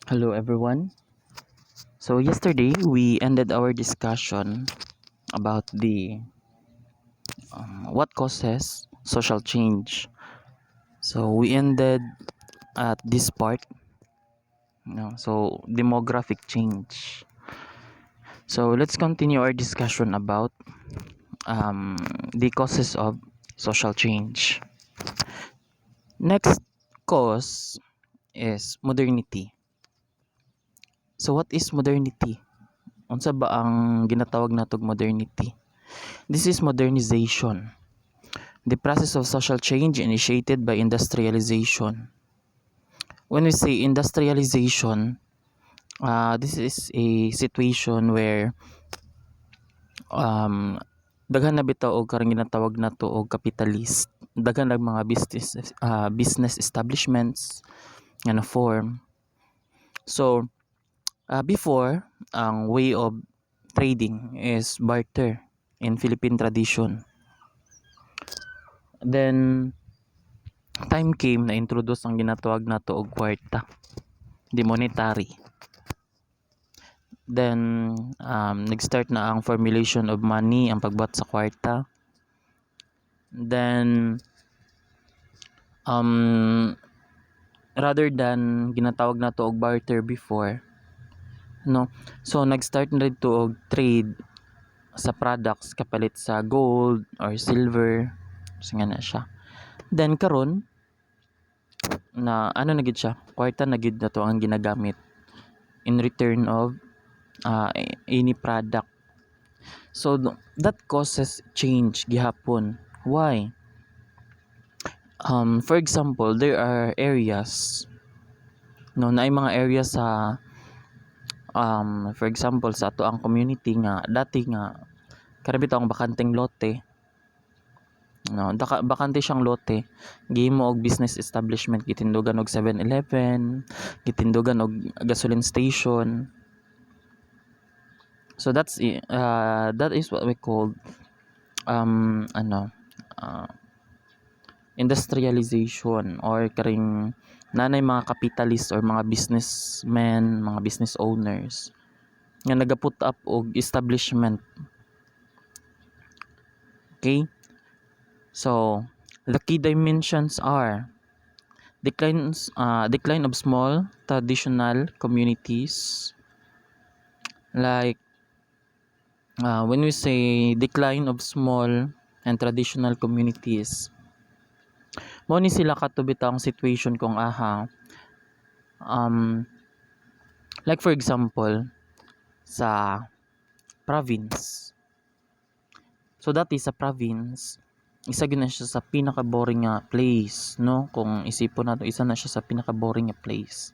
Hello, everyone. So, yesterday we ended our discussion about the what causes social change. So, we ended at this part, so demographic change. So, let's continue our discussion about the causes of social change. Next cause is modernity. So, what is modernity? Unsa ba ang ginatawag natog modernity? This is modernization, the process of social change initiated by industrialization. When we say industrialization, this is a situation where um, daghan na bitaw og karang ginatawag nato og capitalist. Daghan ng mga business establishments nga na form. So, before, ang way of trading is barter in Philippine tradition. Then, time came na introduce ang ginatawag nato og kwarta, the monetary. Then, nag-start na ang formulation of money, ang pagbuhat sa kwarta. Then, rather than ginatawag nato og barter before, no? So, nag-start na dito og trade sa products kapalit sa gold or silver. So, nga na siya. Then, karon na ano na gid siya, kwarta na gid na to ang ginagamit in return of any product. So that causes change gihapon. Why? For example, there are areas, no, na ay mga areas sa for example sa ato ang community nga dati nga karabito ang bakanteng lote, no, bakante siyang lote, gihimo og business establishment, gitindugan og 7-Eleven, gitindugan og gasoline station. So that is what we call industrialization, or karing nanay mga capitalist or mga businessmen, mga business owners nga nagaput up og establishment. Okay? So, the key dimensions are decline of small traditional communities, like when we say decline of small and traditional communities, mo ni sila katubitang situation kung like for example sa province. So dati sa province, isa gyud na siya sa pinaka boring nga place, no? Kung isipon nato, isa na siya sa pinaka boring nga place.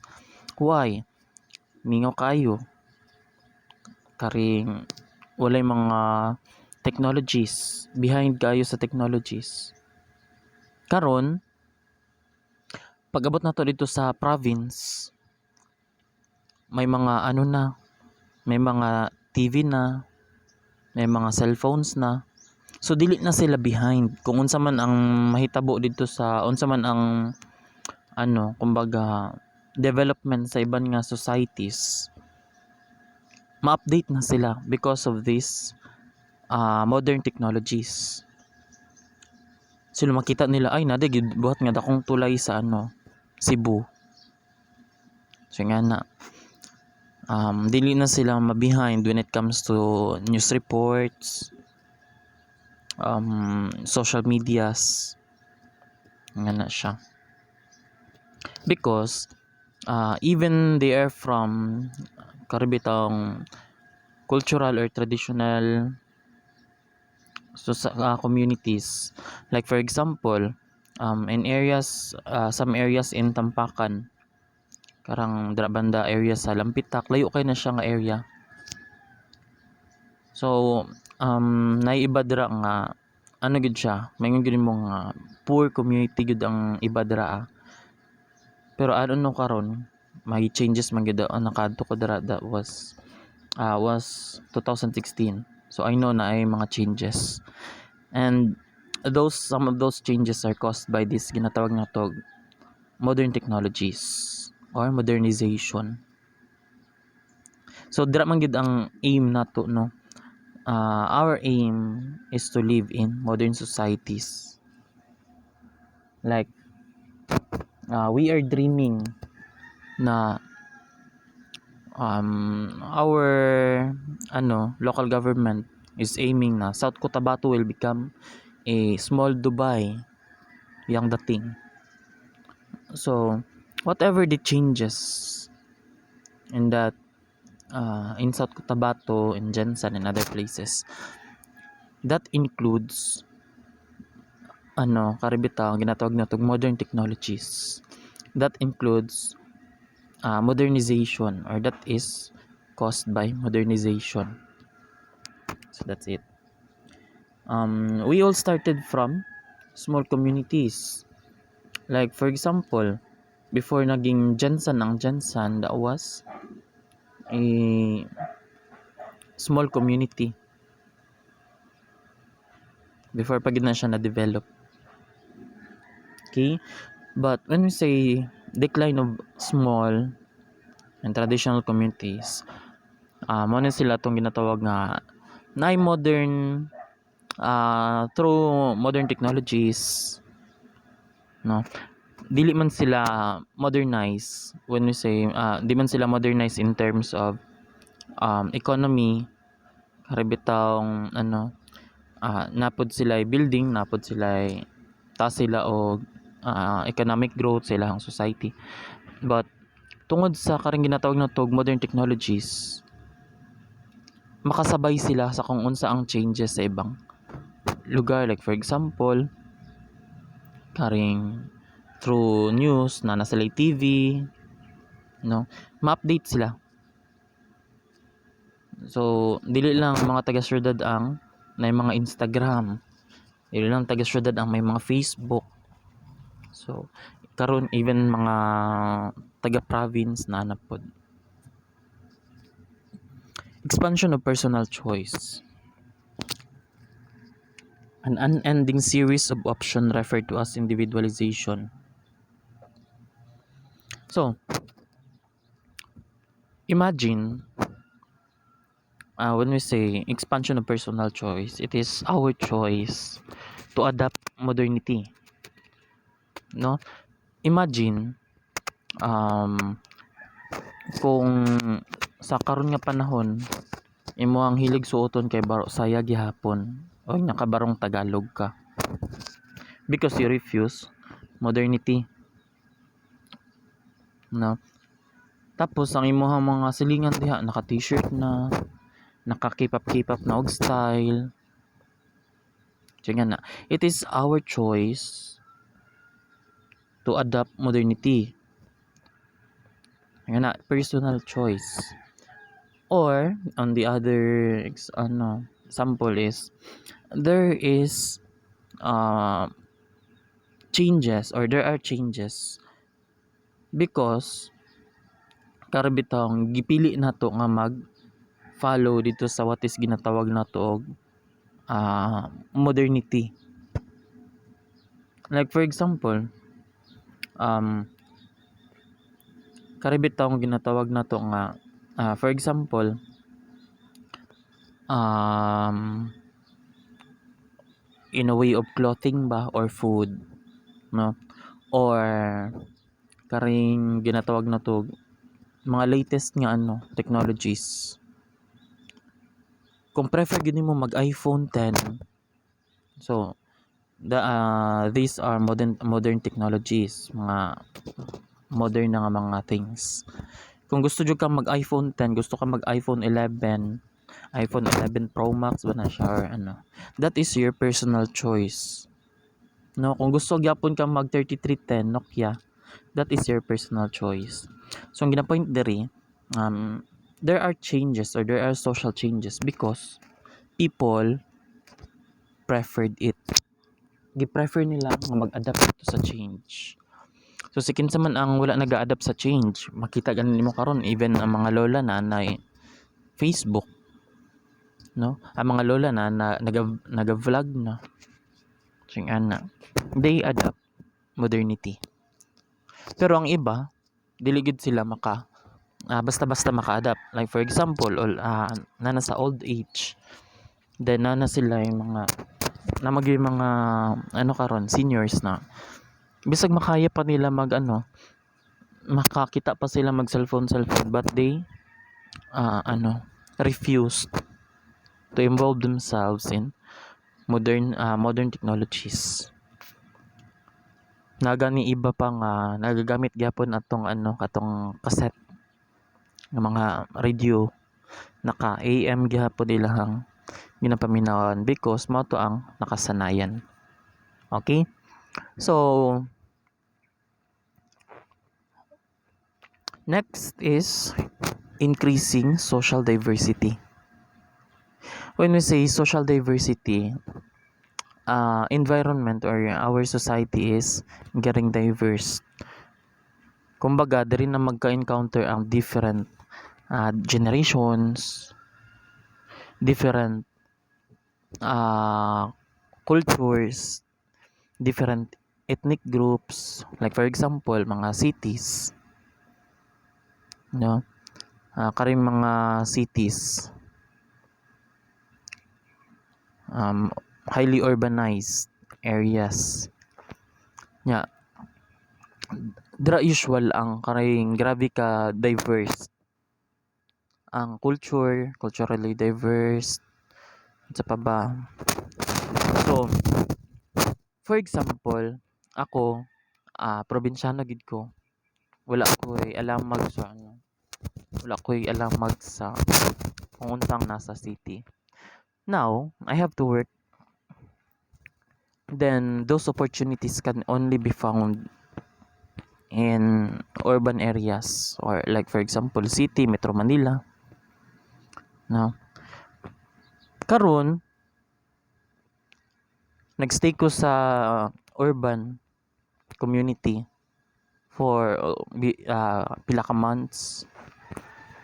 Why? Mingaw kayo, karing walay mga technologies, behind kayo sa technologies. Karon, pag-abot nato dito sa province, may mga may mga TV na, may mga cellphones na. So dili na sila behind kung unsa man ang mahitabo dito sa unsa man ang kumbaga development sa iban nga societies. Ma-update na sila because of this modern technologies. Sila makita nila ay nade gid buhat nga dakong tulay sa Cebu. So nga na dili na sila ma-behind when it comes to news reports, social medias, nga na siya. Because even they are from karibitang cultural or traditional communities, like for example in areas, some areas in Tampakan, karang banda area sa Lampitak, layo kay na siya nga area. So naiiba dira nga gid siya, mayngon gid mo nga poor community gid ang iba dira. Pero I don't know karon may changes man gid nakadto ko dira. That was 2016. So I know na ay mga changes, and some of those changes are caused by this ginatawag na to modern technologies or modernization. So dira man gid ang aim nato, no. Our aim is to live in modern societies. Like we are dreaming na our local government is aiming na South Cotabato will become a small Dubai yang dating. So whatever the changes in that in South Cotabato, in Jensen, and other places, that includes karibitang ginatawag natong modern technologies. That includes modernization, or that is caused by modernization. So that's it. We all started from small communities. Like for example, before naging Jensen ang Jensen, that was a small community. Before pa gid na siya na-develop. Okay? But when we say decline of small and traditional communities, mo na sila tong ginatawag nga na modern through modern technologies, no, dili man sila modernize. When we say di man sila modernize in terms of economy, karibitang napod sila building, napod sila taas sila og economic growth sa ilang society. But tungod sa karing ginatawag na tog modern technologies, makasabay sila sa kung unsa ang changes sa ibang lugar. Like for example, karing through news na nasa TV, no, ma-update sila. So dili lang mga taga syudad ang may mga Instagram, dili lang taga syudad ang may mga Facebook. So karon even mga taga province na napod. Expansion of personal choice. An unending series of options referred to as individualization. So, imagine, when we say expansion of personal choice, it is our choice to adapt modernity. No? Imagine, kung sa karon nga panahon, imo ang hilig suoton kay baro saya gihapon o nakabarong Tagalog ka, because you refuse modernity, no. Tapos ang imong mga silingan diha naka t-shirt na, naka K-pop na og style. Nga na, it is our choice to adapt modernity. Nga na, personal choice. Or on the other example is there is changes, or there are changes because karabitang gipili nato nga mag follow dito sa what is ginatawag nato og modernity. Like for example, karibitang ginatawag nato nga for example, in a way of clothing ba or food, no, or karing ginatawag na to mga latest nga technologies. Kung prefer gid mo mag iPhone 10, so these are modern technologies, mga modern na nga mga things. Kung gusto jud ka mag iPhone 10, gusto ka mag iPhone 11, iPhone 11 Pro Max ba na siya, or that is your personal choice, no. Kung gusto gyapon ka mag 3310 Nokia, that is your personal choice. So ang ginapoint diri, there are changes, or there are social changes because people preferred it. Gi-prefer nila nga mag-adapt to sa change. So si kinsa man ang wala nag-a-adapt sa change, makita ganin mo karon even ang mga lola na Facebook, no, ang mga lola na naga-vlog na sing ana, they adapt modernity. Pero ang iba dili gid sila basta-basta maka-adapt. Like for example, na nasa old age, then na sila yung mga yung mga ano karon seniors na bisag makaya pa nila makakita pa sila mag cellphone but they refuse to involve themselves in modern technologies. Nagani iba pa nga nagagamit gyapon atong katong cassette ng mga radio naka AM gyapon ilahang ginapaminawon because mao to ang nakasanayan. Okay? So next is increasing social diversity. When we say social diversity, environment or our society is getting diverse. Kumbaga, diri na magka-encounter ang different generations, different cultures, different ethnic groups. Like for example, mga cities. No? Karing mga cities highly urbanized areas. Nya, dra usual ang karing grabe ka diverse ang culturally diverse sa pa ba. So for example, ako probinsyano gid ko. Wala ko'y alamag sa kung unsang nasa city. Now, I have to work. Then those opportunities can only be found in urban areas or like for example city, Metro Manila. No. Karon nagstay ko sa urban community for pila ka months,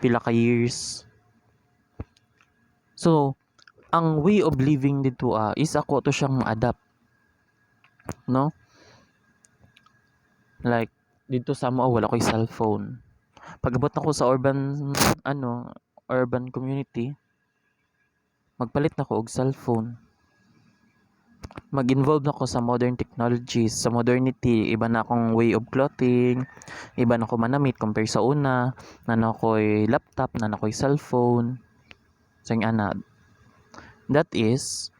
pila ka years. So, ang way of living dito is ako to siyang adapt. No? Like dito sa mo wala ko'y cellphone. Pag-abot ako sa urban community, magpalit na ko og cellphone. Mag-involve na ko sa modern technologies, sa modernity, iba na akong way of clothing, iba na ko manamit compare sa una, na ako'y laptop, na ako'y cellphone. So that is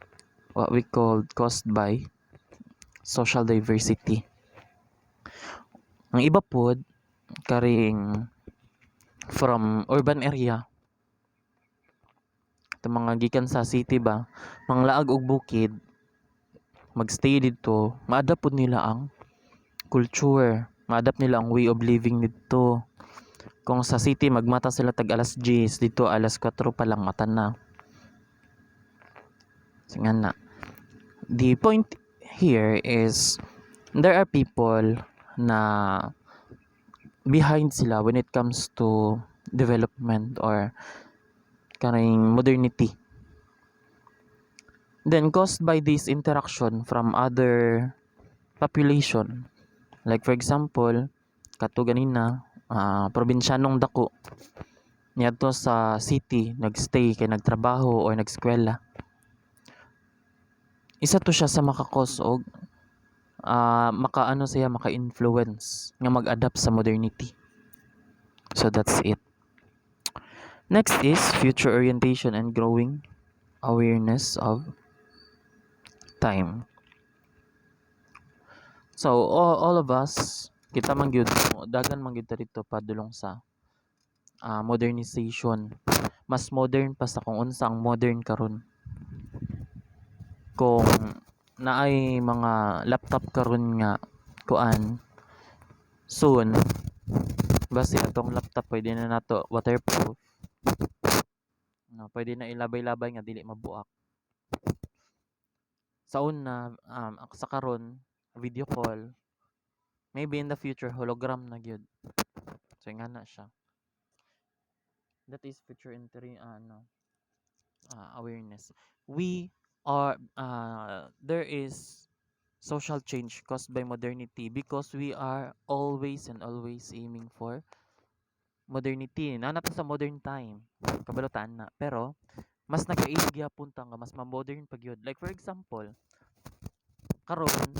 what we call caused by social diversity. Ang iba pod karing from urban area, ito mga gikan sa city ba, manglaag og bukid, magstay dito, ma-adapt pod nila ang culture, ma-adapt nila ang way of living dito. Kung sa city magmata sila tag alas 10, dito alas 4 pa lang mata na. So na. The point here is there are people na behind sila when it comes to development or karing modernity. Then caused by this interaction from other population, like for example kato ganina probinsyanong dako niadto sa city nagstay kay nagtrabaho or nagskwela, isa to siya sa maka-cause og maka-influence nga mag-adapt sa modernity. So that's it. Next is future orientation and growing awareness of time. So all of us kita man gyud dagan man gyud dito padulong sa modernization. Mas modern pa sa kung unsang modern karon. Kung naay mga laptop karon nga kuan soon basi atong laptop pwede na nato waterproof, pwede na ilabay-labay nga dili mabuak. Sa una sa karon video call, maybe in the future hologram na gyud. So nga na siya. That is future awareness. We are there is social change caused by modernity because we are always aiming for modernity na nato sa modern time kabalutan na pero mas nagailig gyapon ta nga mas ma-modern pa gyud like for example karon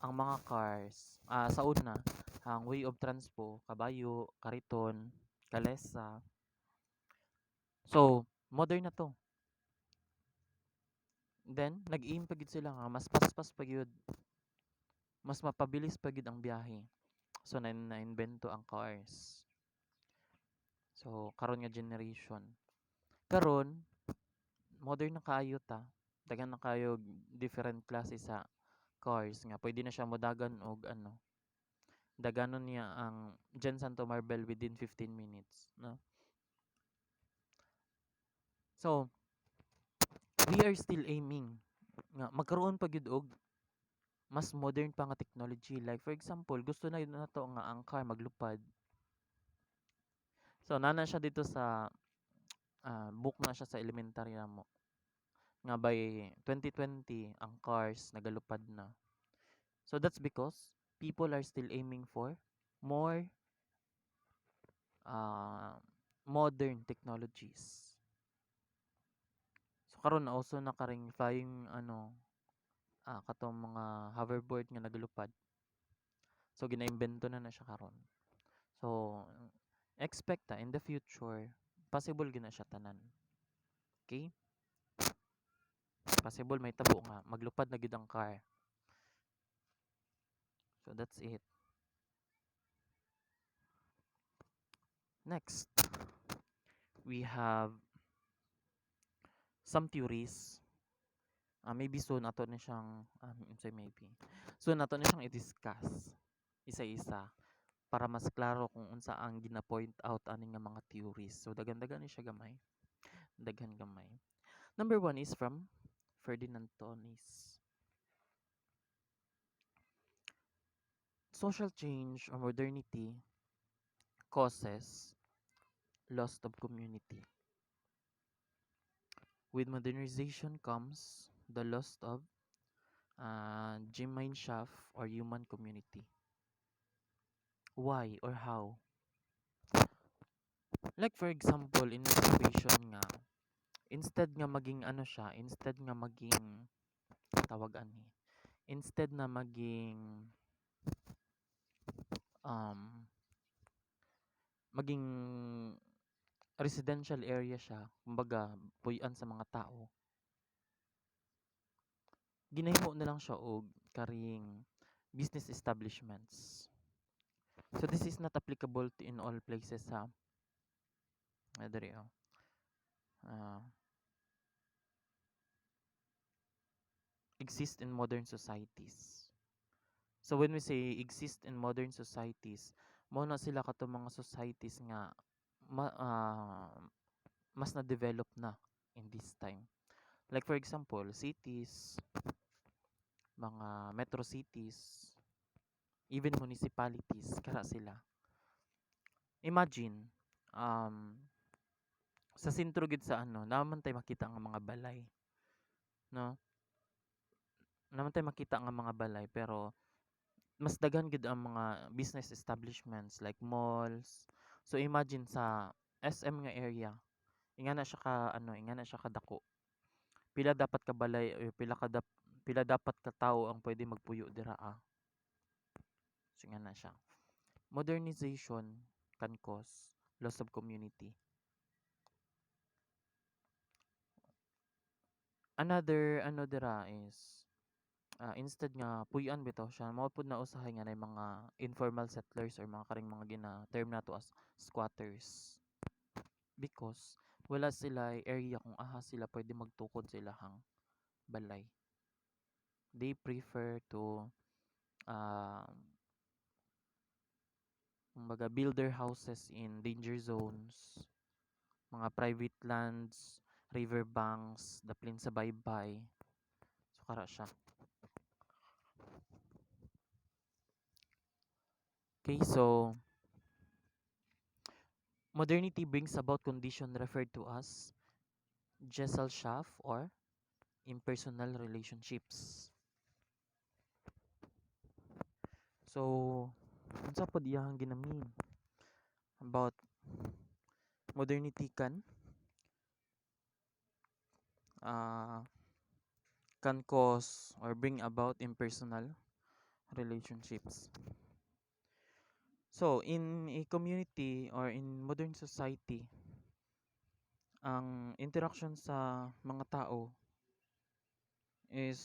ang mga cars sa una ang way of transpo kabayo kariton kalesa so modern na to then nag-aim pa gyud sila nga mas paspas pa gyud mas mapabilis pa gyud ang biyahe so na-imbento ang cars so karon nga generation karon modern na kaayo ta daghan na kayo different klase sa cars nga pwede na siya modagan og ano daganon niya ang Jen Santo Marbel within 15 minutes no so we are still aiming nga magkaroon pa gyud og mas modern pa nga technology like for example gusto na yun nato nga ang car maglupad so nana siya dito sa book na siya sa elementary mo nga by 2020 ang cars nagalupad na so that's because people are still aiming for more uh, modern technologies so karon na also na karing flying ano katong mga hoverboard nga nagalupad so ginaimbento na siya karon so expect in the future possible gina siya tanan okay possible may tabo nga maglupad na gid ang car so that's it next we have some theories maybe soon ato na siyang maybe soon ato na siyang i-discuss isa-isa para mas klaro kung unsa ang gina-point out ani nga mga theories so dagan-dagan ni siya gamay daghan gamay number 1 is from Ferdinand Tonis. Social change or modernity causes loss of community. With modernization comes the loss of Gemeinschaft or human community. Why or how? Like for example, in a situation nga, instead nga maging ano siya, instead nga maging tawag ani, instead na maging maging residential area siya, kumbaga puy-an sa mga tao. Ginahimo na lang siya og karing business establishments. So this is not applicable to in all places ha. Diri exist in modern societies. So when we say exist in modern societies, mo na sila kato mga societies nga mas na-develop na in this time. Like for example, cities, mga metro cities, even municipalities, kara sila. Imagine, sa sentro gid sa ano, naman tayo makita ang mga balay. No? Naman tayo makita ang mga balay, pero mas daghan gid ang mga business establishments like malls. So imagine sa SM nga area, inga na siya ka ano, inga na siya kadako. Pila dapat ka balay o pila dapat ka tawo ang pwede magpuyo dira So inga na siya. Modernization can cause loss of community. Another ano dira is instead nga puy-an bitaw siya mao pud na usahay nga na mga informal settlers or mga karing mga gina-term nato as squatters. Because wala sila area kung sila pwede magtukod sa ilahang balay. They prefer to kumbaga build their houses in danger zones, mga private lands, river banks, daplin sa baybay. So kara siya. Okay, so modernity brings about condition referred to as Gesellschaft or impersonal relationships. So, unsa pod iyang ginamin? about modernity uh, can cause or bring about impersonal relationships. So, in a community or in modern society, ang interaction sa mga tao is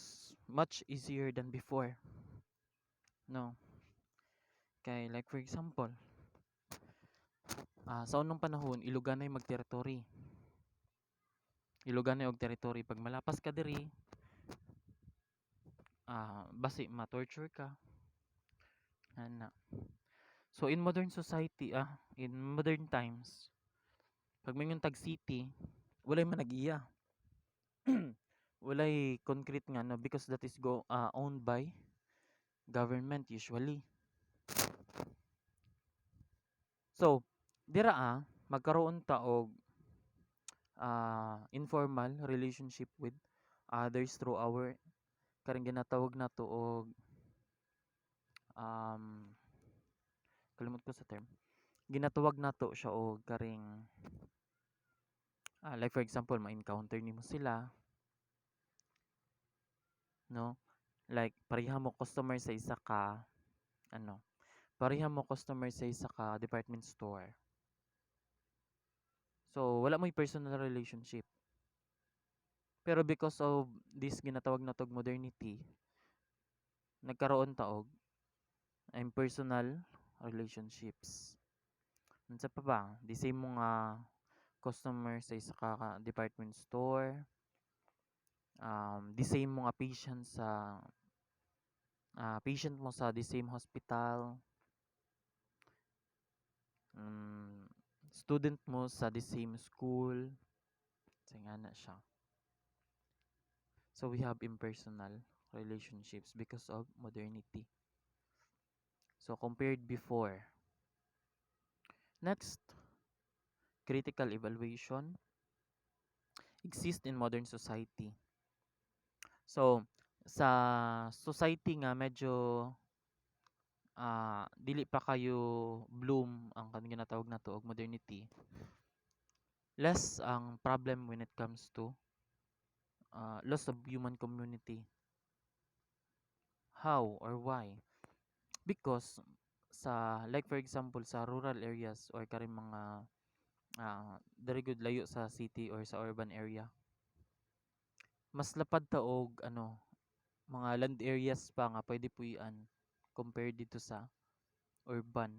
much easier than before. No? Kay like for example, sa unang panahon, iluganay mag-territory. Iluganay og territory. Pag malapas ka diri, basi ma-torture ka. Ana. So in modern society, in modern times, pag mingon tag city, walay man nag-iya. Walay concrete nga no because that is owned by government usually. So, dira magkaroon ta og informal relationship with others through our karing ginatawag nato og um kalimot ko sa term. Ginatawag nato siya og karing like for example, ma-encounter nimo sila, no? Like pareha mo customer sa isa ka ano, pareha mo customer sa isa ka department store. So wala mo'y personal relationship. Pero because of this ginatawag na tog modernity, nagkaroon ta og impersonal relationships. Unsa pa ba? The same mo nga customer sa isa ka department store, the same mo nga patient mo sa the same hospital, student mo sa the same school, nga na siya. So we have impersonal relationships because of modernity. So compared before. Next, critical evaluation exists in modern society. So sa society nga medyo dili pa kayo bloom ang kanang ginatawag nato og modernity. Less ang problem when it comes to loss of human community. How or why? Because sa like for example sa rural areas or karing mga very good layo sa city or sa urban area, mas lapad ta og mga land areas pa nga pwede puy-an compared dito sa urban.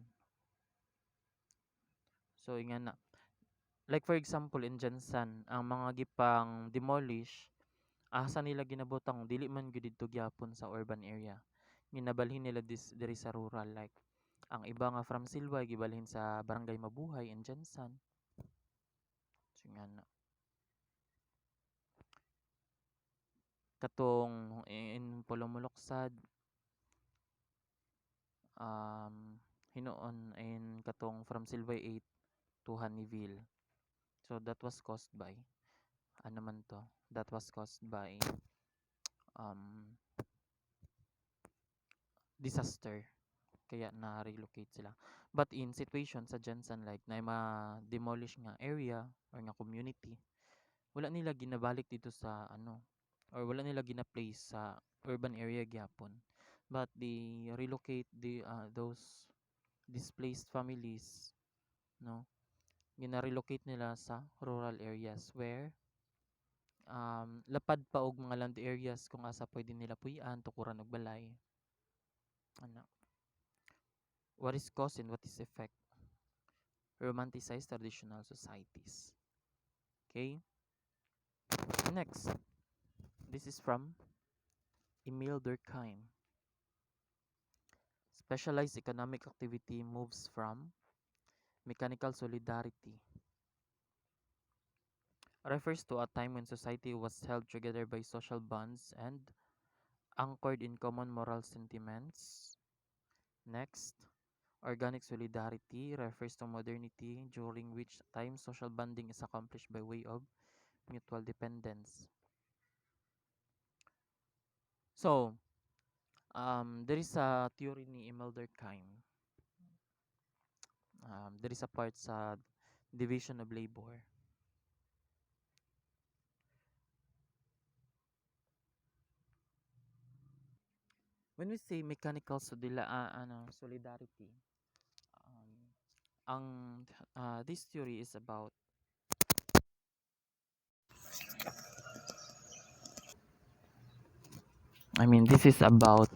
So inga na, like for example in Jansan, ang mga gipang demolish asa nila ginabutang dili man gyud didto gyapon sa urban area. Ginabalhin nila diri sa rural, like ang iba nga from Silway gibalhin sa Barangay Mabuhay in Jansan. So nga na. Katong in Polomoloksad, hinuon in katong from Silway 8 to Honeyville. So that was caused by ano man to? That was caused by disaster. Kaya na-relocate sila. But in situation sa Jensen like na ma-demolish nga area or nga community, wala nila ginabalik dito sa or wala nila gina-place sa urban area gyapon. But they relocate those displaced families, no? Gina-relocate nila sa rural areas where lapad pa og mga land areas kung asa pwede nila puy-an, tukuran og balay. What is cause and what is effect? Romanticized traditional societies. Okay? Next, this is from Emile Durkheim. Specialized economic activity moves from mechanical solidarity. Refers to a time when society was held together by social bonds and anchored in common moral sentiments. Next, organic solidarity refers to modernity during which time social bonding is accomplished by way of mutual dependence. So, there is a theory ni Emile Durkheim there is a part sa division of labor. When we say mechanical solidarity, um, ang this theory is about this is about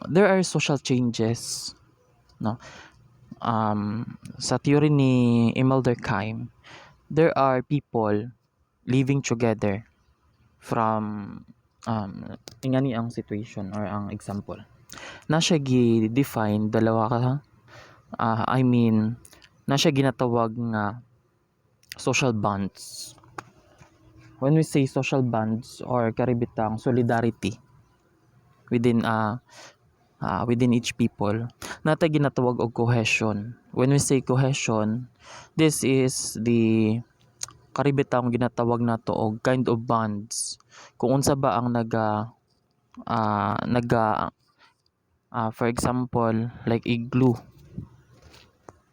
there are social changes, no, sa theory ni Emil Durkheim, there are people living together from ingani ang situation or ang example na siya gi-define dalawa ka na siya ginatawag nga social bonds. When we say social bonds or karibitang solidarity within each people, natay ginatawag og cohesion. When we say cohesion, this is the karibitang ginatawag nato og kind of bonds kung unsa ba ang for example like igloo,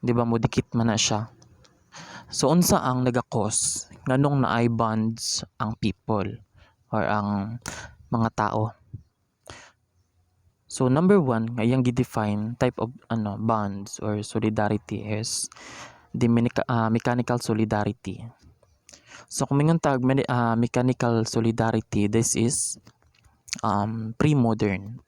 di ba, mo dikit man na siya. So unsa ang naga-cause nganong naay bonds ang people or ang mga tao? So number one nga iyang gi-define type of bonds or solidarity is the mechanical solidarity. So kung mingon tag mechanical solidarity, this is pre-modern.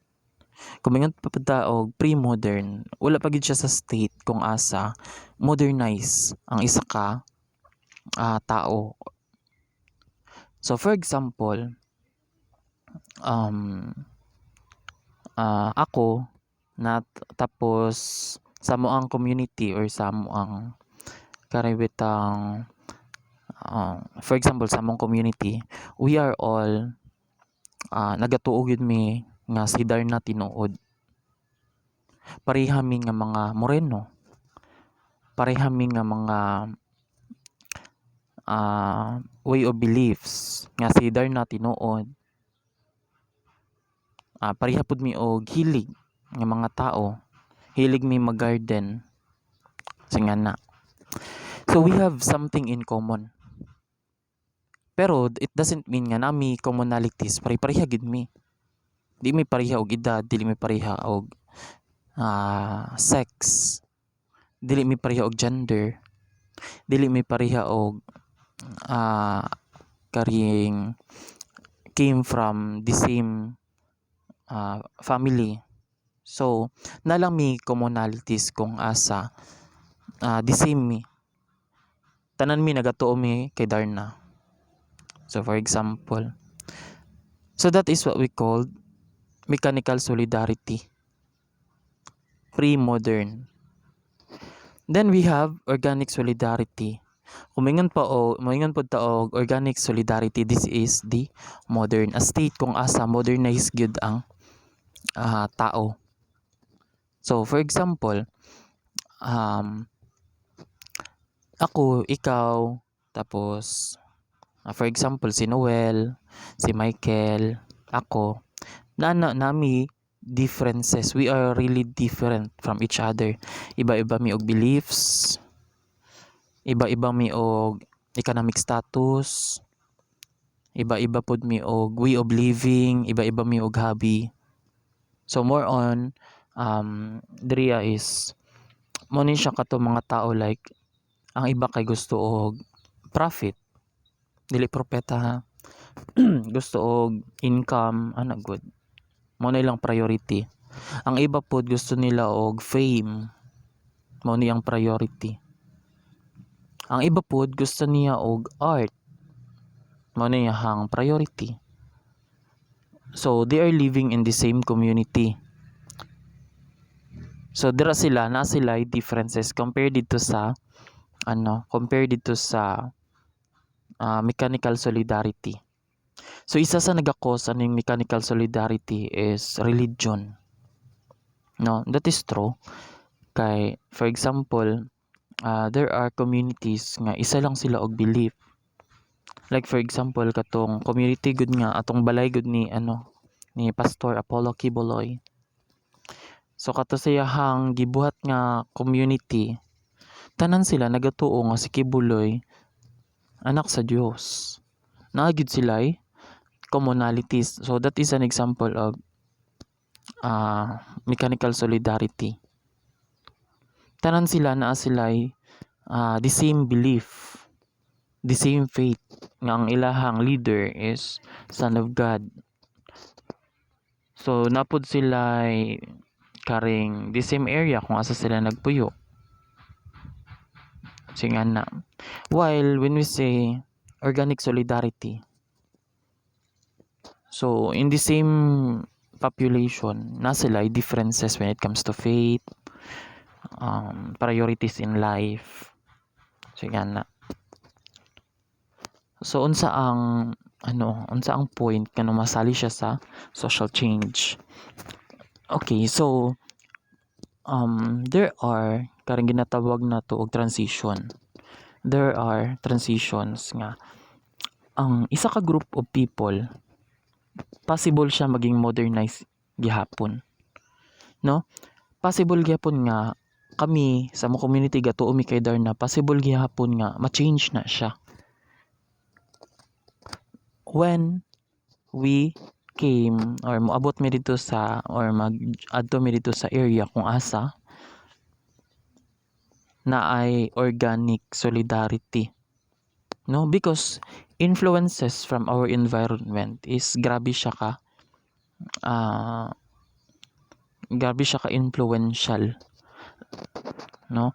Kung mingon pa og pre-modern, wala pa gid siya sa state kung asa modernize ang isa ka tao. So for example, ako na tapos sa moang community or sa moang karibitang for example sa among community, we are all nagatuo gyud mi nga si Darna tinuod. Pareha mi nga mga moreno. Pareha mi nga mga way of beliefs nga si Darna tinuod. Pareha pud mi og hilig nga mga tao. Hilig mi mag-garden. Singana. So we have something in common. Pero it doesn't mean nga nami commonalities pare-pareha gid mi. Di mi pareha og edad, dili mi pareha og sex, dili mi pareha og gender, dili mi pareha og karing came from the same family. So nalang mi commonalities kung asa the same mi. Tanan mi nagatuo mi kay Darna. So for example, so that is what we call mechanical solidarity, pre-modern. Then we have organic solidarity. Kumingon po ta og organic solidarity, this is the modern, a state kung asa modernized gyud ang tao. So for example, ako, ikaw, tapos for example si Noel, si Michael, ako, nami differences. We are really different from each other. Iba-iba mi og beliefs, iba-iba mi og economic status, iba-iba pud mi og way of living, iba-iba mi og hobby. So more on diriya is mo ni siya kato mga tao like ang iba kay gusto og profit, dili propeta ha. Gusto og income, good. Mo na ilang priority. Ang iba pod gusto nila og fame, mo ni ang priority. Ang iba pod gusto niya og art, mo ni ang priority. So they are living in the same community. So dira sila na sila differences compared dito sa mechanical solidarity. So isa sa nagakos aning mechanical solidarity is religion. No, that is true. Kay for example, there are communities nga isa lang sila og belief. Like for example katong community gud nga atong balay gud ni ni Pastor Apollo Kibuloy. So kato sa iyahang gibuhat nga community, tanan sila nagatuo nga si Kibuloy anak sa Dios. Naa gyud sila commonalities. So that is an example of mechanical solidarity. Tanan sila naa sila'y the same belief, the same faith nga ang ilahang leader is Son of God. So napod sila'y karing the same area kung asa sila nagpuyo. Singa na. While when we say organic solidarity, so in the same population, na sila differences when it comes to faith, priorities in life. Singa na. So unsa ang point kano masali siya sa social change. Okay, so there are karang ginatawag na to og transition. There are transitions nga ang isa ka group of people possible siya maging modernized gihapon. No? Possible gihapon nga kami sa mo community gatuo mi kay Darna, possible gihapon nga ma-change na siya. When we came or moabot mi dito sa or mag-adto mi dito sa area kung asa na ay organic solidarity, no, because influences from our environment is grabe siya ka influential, no,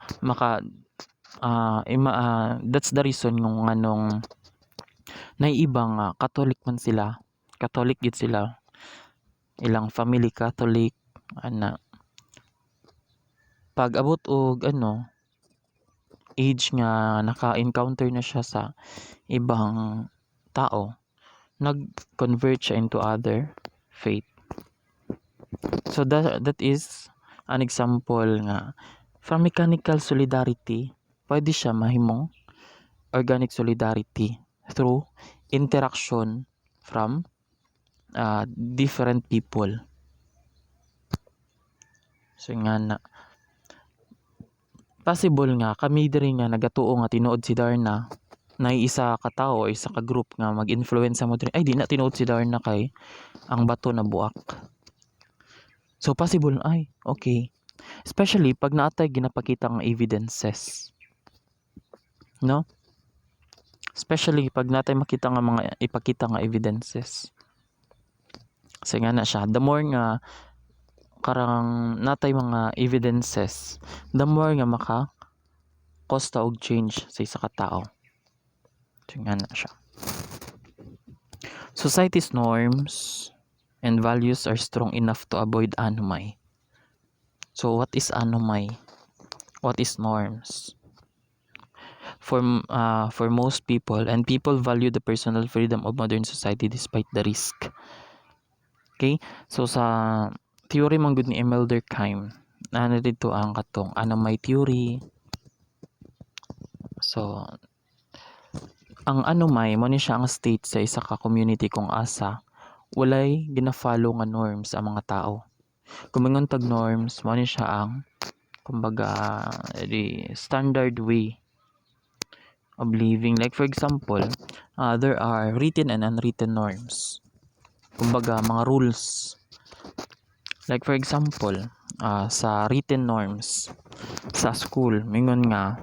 that's the reason ng anong naiibang Catholic man sila, Catholic gid sila, ilang family Catholic ana pag abot og age nga naka-encounter na siya sa ibang tao, nag-convert siya into other faith. So that is an example nga from mechanical solidarity pwede siya mahimong organic solidarity through interaction from different people. So nga na possible nga kami diri nga nagatuo nga tinuod si Darna na isa ka tao o isa ka group nga mag-influence mo diri, ay di na tinuod si Darna kay ang bato na buak. So possible ay okay, especially pag naatay ginapakita nga evidences, no, especially pag natay makita nga mga ipakita nga evidences. So nga na siya, the more nga karang natay mga evidences, the more nga maka kosta og change sa isa ka tao. So nga na siya. Society's norms and values are strong enough to avoid anomay. So what is anomay? What is norms? For most people, and people value the personal freedom of modern society despite the risk. Okay? So sa theory man gud ni Emil Durkheim, dito ang katong anomay theory. So ang anomay mo ni siya ang state sa isa ka community kung asa walay gina-follow nga norms ang mga tao. Kung mingon tag norms, mo ni siya ang kumbaga the standard way of living. Like for example, there are written and unwritten norms. Kumbaga mga rules. Like for example, sa written norms sa school, mingon nga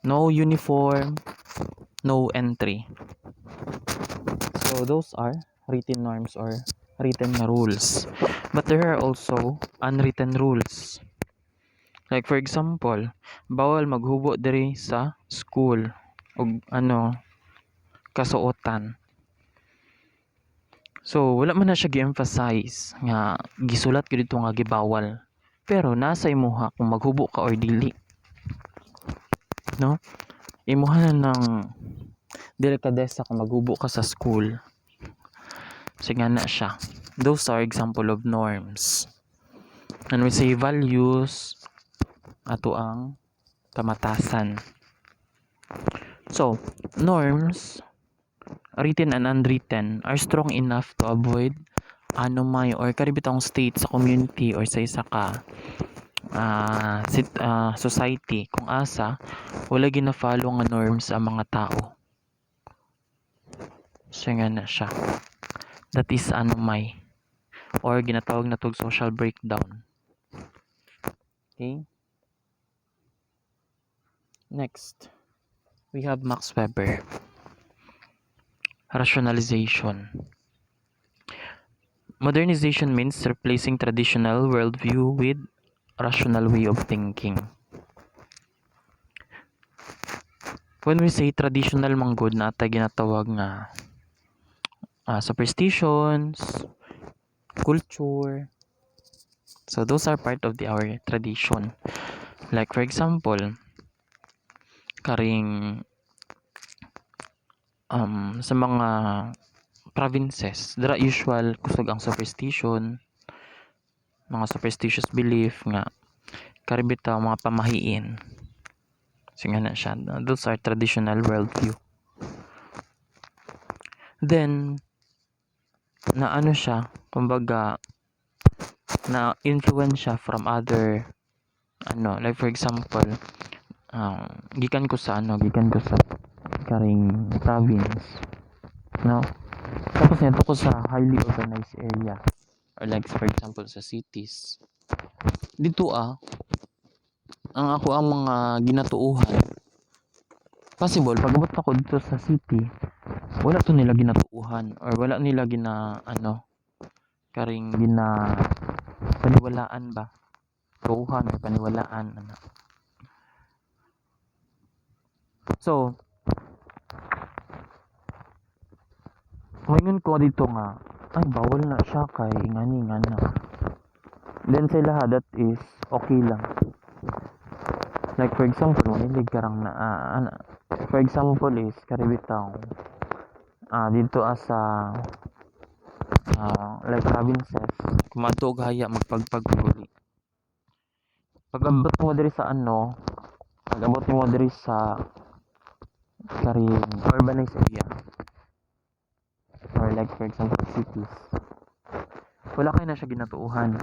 no uniform, no entry. So those are written norms or written rules. But there are also unwritten rules. Like for example, bawal maghubo diri sa school og kasuotan. So wala man na siya gi-emphasize nga gisulat gyud dito nga gibawal. Pero nasa imuha kung maghubo ka or dili. No? Imuha na ng delikadesa kung maghubo ka sa school. So nga na siya. Those are example of norms. And we say values, ato ang kamatasan. So, norms, written and unwritten, are strong enough to avoid anomay or karibitang state sa community or sa isa ka society kung asa wala gina-follow nga norms ang mga tao. So nga na siya. That is anomay or ginatawag na tog social breakdown. Okay? Next, we have Max Weber. Rationalization. Modernization means replacing traditional worldview with rational way of thinking. When we say traditional manggod na ata ginatawag nga superstitions, culture. So those are part of our tradition. Like for example, karing sa mga provinces, dira usual kusog ang superstition, mga superstitious belief nga karibita mga pamahiin. So nga na siya. Those are traditional worldview. Then, na ano siya, kumbaga, na influence siya from other, like for example, gikan ko sa karing province, no? Tapos nito ko sa highly organized area, or like for example sa cities. Dito ang mga ginatuuhan, possible pag-abot ako dito sa city, wala to nila ginatuuhan or wala nila karing paniwalaan ba, tuuhan or paniwalaan So ngayon ko dito nga ay bawal na siya kay ngani then sila that is okay lang. Like for example, manilig karang for example is karibitaw dito asa like provinces kumadto og haya magpagpagpuli. Pag-abot mo diri sa pag-abot mo diri sa karing urbanized area or like for example cities, wala kay na siya ginatuuhan.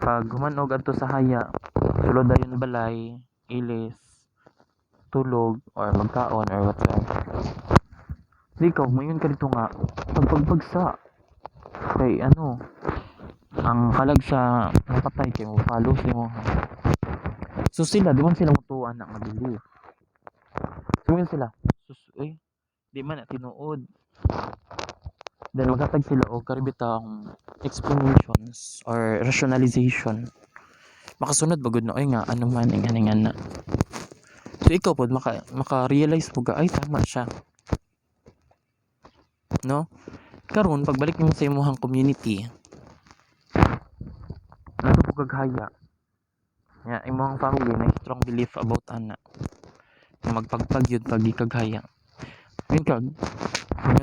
Pag humanog adto sa haya, sulod dayon balay, ilis, tulog or magkaon or whatever. Di ka mayon ka dito nga pagpagsa kay ang kalag sa napatay kay mo follow mo. So sila di man sila mutuan na mabili. So yun sila di man na tinuod. Then maghatag sila og karibitang explanations or rationalization. Makasunod ba gud na nga ano man nga. So ikaw pod maka-realize mo ay tama siya. No? Karon pagbalik mo sa imong community, natubog haya. Ya, imong family na strong belief about ana. Magpagpag yun pag ikaghaya. Mingon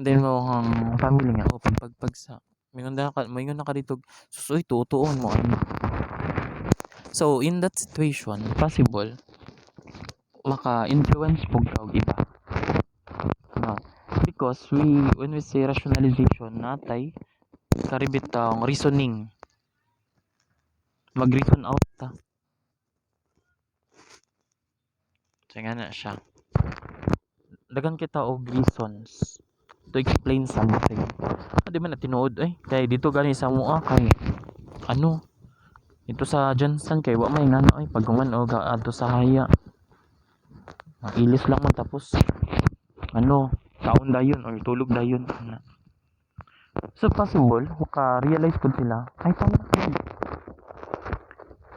din mo ang family nga pagpagpag sa. Mingon na ka dito susoy tutuon mo So in that situation, possible maka-influence pug ka og iba. No. Because when we say rationalization natay karibitang reasoning. Mag-reason out ta. So nga na siya. Dagan kita og reasons to explain something. Di man na tinuod kay dito gani sa mua kay ito sa Johnson kay wa may ngano pag human og adto sa haya. Ilis lang man tapos kaon dayon or tulog dayon. So possible maka-realize pud sila ay tama.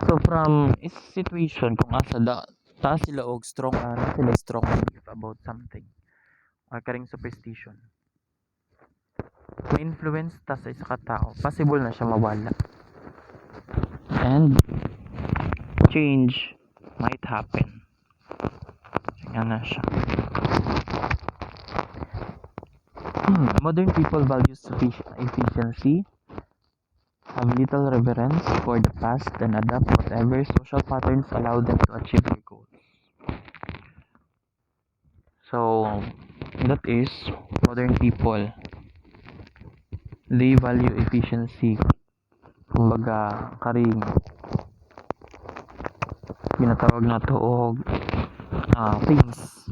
So from situation kung asa taas sila og strong belief about something or karing superstition, ma-influence ta sa isa ka tao, possible na siya mawala and change might happen. Nga na siya. Modern people values efficiency, have little reverence for the past, and adapt whatever social patterns allow them to achieve their goals. So that is modern people. They value efficiency. Kumbaga karing ginatawag nato og things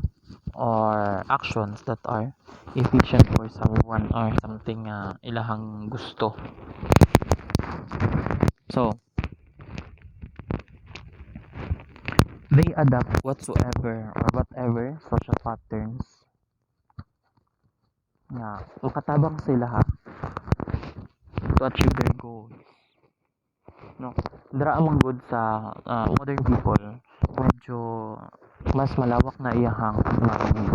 or actions that are efficient for someone or something ilahang gusto. So they adapt whatsoever or whatever social patterns nga makatabang sila to achieve their goals, no? Dira among good sa modern people, medyo mas malawak na iyahang mind.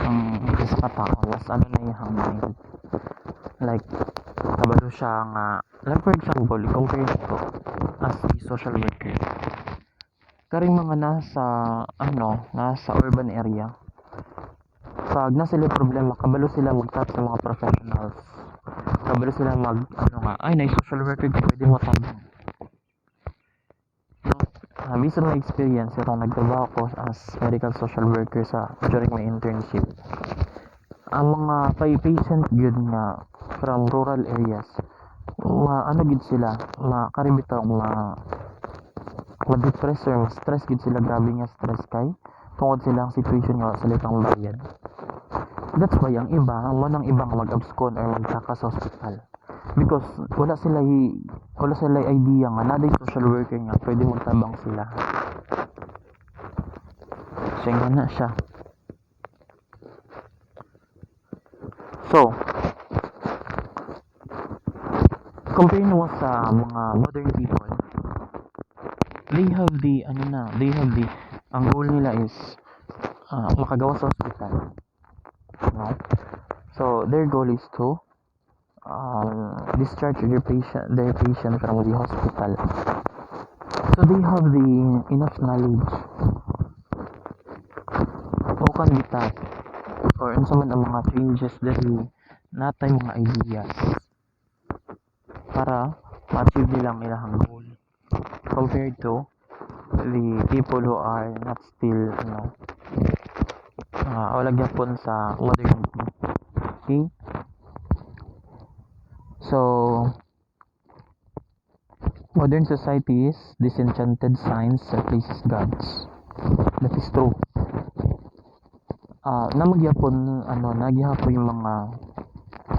Ang isa ka tao mas ano na iyahang mind, like kabalo siya nga, like for example compare to as a social worker, karing mga nasa urban area, pag nasa sila problema kabalo sila mag-tap sa mga professionals, kabalo sila ay na social worker ka pwede mo tabang, no? Based on my experience, itong nagtrabaho ko as medical social worker during my internship, ang mga patient gyud nga from rural areas, gid sila makaribitaw ma-depress or stress gid sila, grabe nga stress kay tungod silang situation nga sila pang bayad. That's why ang ibang mag-abscond or magtaka sa hospital because wala sila idea nga naday social worker nga pwede magtabang sila. So nga na siya. So compare mo sa mga modern people, they have the ang goal nila is makagawa sa hospital, no? So their goal is to discharge their patient from the hospital. So they have the enough knowledge o kan bitas or unsa man ang mga changes dahil natay mga ideas para ma-achieve nila ang ilang goal compared to the people who are not still wala gyapon sa modernity. Okay, so modern society is disenchanted science replaces gods. That is true. Nagyapon yung mga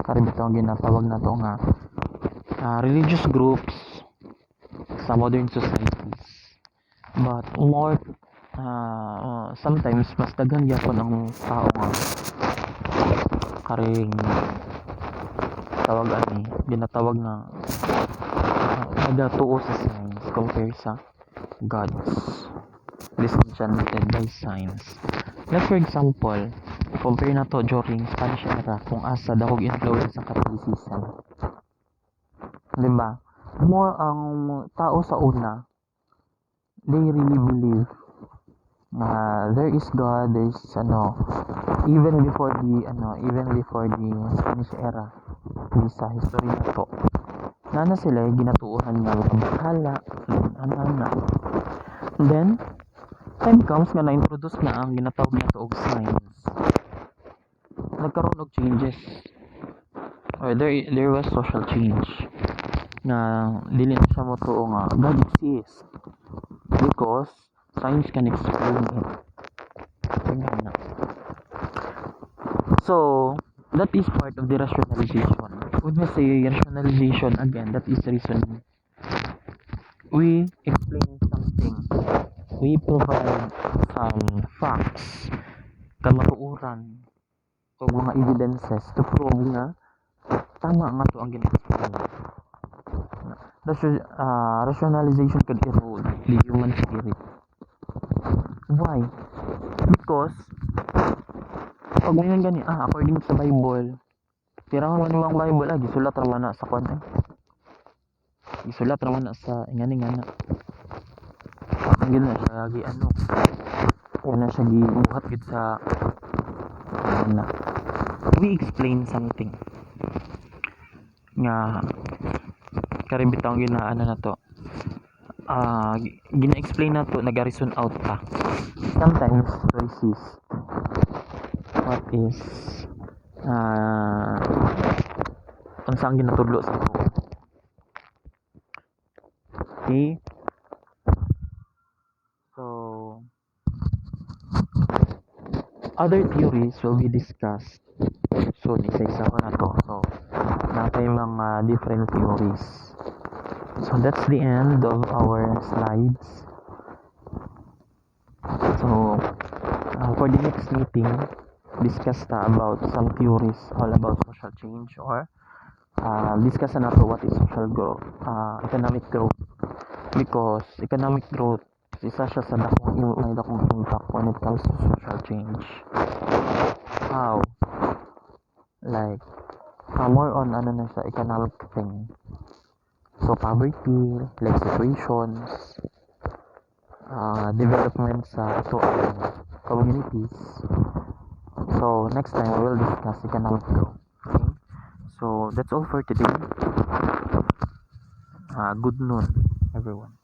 karibitang ginatawag na to nga religious groups sa modern societies, but more sometimes mas daghan gyapon ang tao nga karing ginatawag na nagatuo sa science compare sa gods, disenchanted by science. Like for example, compare na to during Spanish era kung asa dahog influence sa Catholicism, diba? More ang tao sa una, they really believe there is God, there is even before the Spanish era, sa history na to, nana sila ginatuuhan nga bahala ana. Then time comes nga na-introduce na ang ginatawag na to og science, nagkaroon og changes or there was social change na dili na siya motuo nga God exists because science can explain it. So that is part of the rationalization. When we say rationalization, again, that is reasoning. We explain something, we provide some facts, kamatuuran o mga evidences to prove nga tama nga to ang gina-explain. Rationalization can erode the human spirit. Why? Because pag ngayon gani according sa Bible, tirang man ang Bible gisulat ra man na sa kwan gisulat ra man na sa ingani nga ang gina siya na siya gibuhat gid sa we explain something nga karing bitaw na to gina-explain na to, nag-reason out pa sometimes to resist what is unsang ginatudlo sa Ginoo. Okay, other theories will be discussed soon. Isa-isa ko na to. So, natin mga different theories. So, that's the end of our slides. So, for the next meeting, discuss ta about some theories all about social change, or discuss na to what is social growth, economic growth, because economic growth isa siya sa dakong impact when it comes to social change. How? Like, more on ano na siya, economic thing. So, poverty, like situations, development sa ito communities. So, next time, we will discuss economic growth. Okay? So, that's all for today. Good noon, everyone.